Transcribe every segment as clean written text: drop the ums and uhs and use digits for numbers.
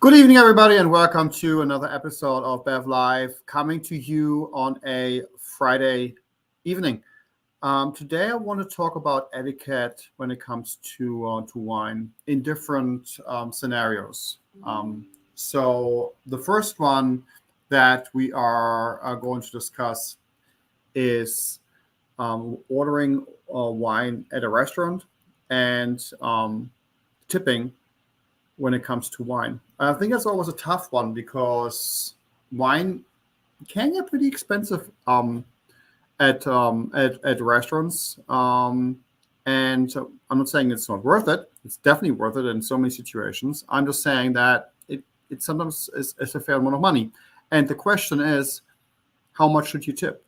Good evening, everybody, and welcome to another episode of BevLive, coming to you on a Friday evening. Today, I want to talk about etiquette when it comes to wine in different scenarios. So, the first one that we are going to discuss is ordering wine at a restaurant and tipping when it comes to wine. I think that's always a tough one because wine can get pretty expensive at restaurants. And so I'm not saying it's not worth it. It's definitely worth it in so many situations. I'm just saying that it sometimes is a fair amount of money. And the question is, how much should you tip?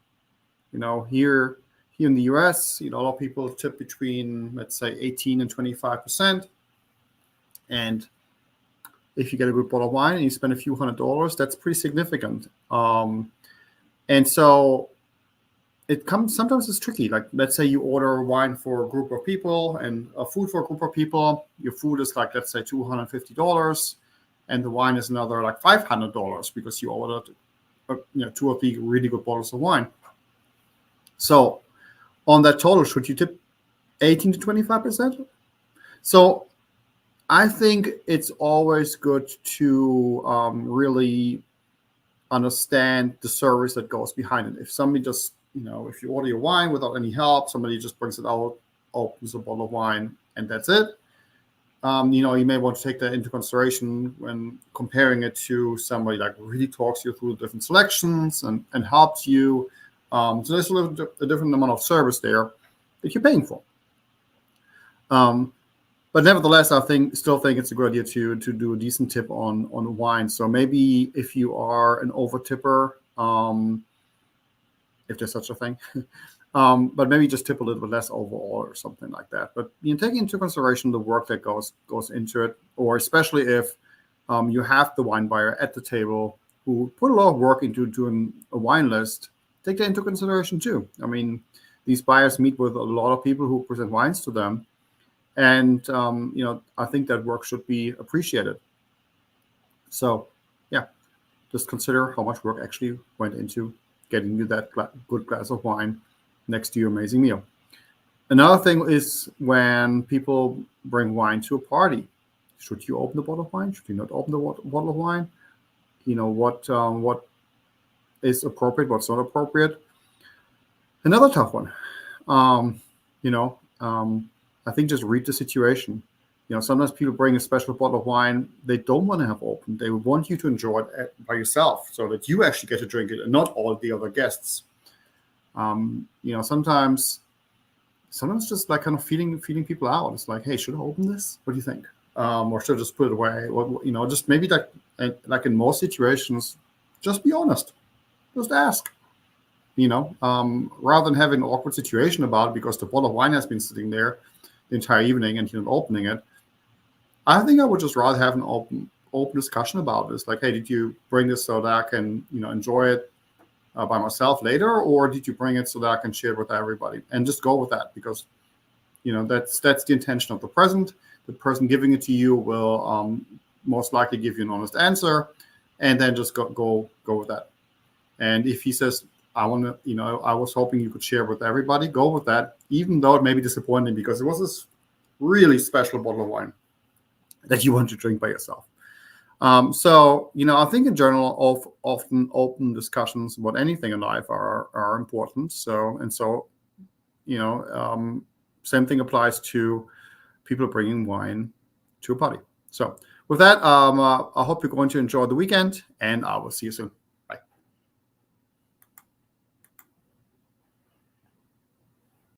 Here in the US, a lot of people tip between, let's say, 18 and 25%. And if you get a good bottle of wine and you spend a few $100s, that's pretty significant. And so sometimes it's tricky. Like, let's say you order wine for a group of people and a food for a group of people. Your food is like, let's say, $250, and the wine is another like $500 because you ordered, two or three really good bottles of wine. So on that total, should you tip 18 to 25%? So I think it's always good to really understand the service that goes behind it. If somebody just, if you order your wine without any help, somebody just brings it out, opens a bottle of wine, and that's it. You may want to take that into consideration when comparing it to somebody like really talks you through the different selections and helps you. So there's a different amount of service there that you're paying for. But nevertheless, I still think it's a good idea to do a decent tip on wine. So maybe if you are an over tipper, if there's such a thing, but maybe just tip a little bit less overall or something like that. But taking into consideration the work that goes into it, or especially if you have the wine buyer at the table who put a lot of work into doing a wine list, take that into consideration too. I mean, these buyers meet with a lot of people who present wines to them. And, I think that work should be appreciated. So, yeah, just consider how much work actually went into getting you that good glass of wine next to your amazing meal. Another thing is when people bring wine to a party. Should you open the bottle of wine? Should you not open the bottle of wine? What is appropriate, what's not appropriate. Another tough one. I think just read the situation. Sometimes people bring a special bottle of wine they don't want to have opened. They want you to enjoy it by yourself so that you actually get to drink it and not all the other guests. Sometimes just like kind of feeling people out. It's like, hey, should I open this? What do you think? Or should I just put it away? Just maybe like in most situations, just be honest. Just ask. Rather than having an awkward situation about it because the bottle of wine has been sitting there the entire evening and you're not opening it. I think I would just rather have an open discussion about this. Like, hey, did you bring this so that I can, enjoy it by myself later, or did you bring it so that I can share it with everybody? And just go with that because, that's the intention of the present. The person giving it to you will most likely give you an honest answer, and then just go with that. And if he says, I was hoping you could share with everybody, go with that, even though it may be disappointing because it was this really special bottle of wine that you want to drink by yourself. So, I think in general, often open discussions about anything in life are important. So, same thing applies to people bringing wine to a party. So with that, I hope you're going to enjoy the weekend, and I will see you soon.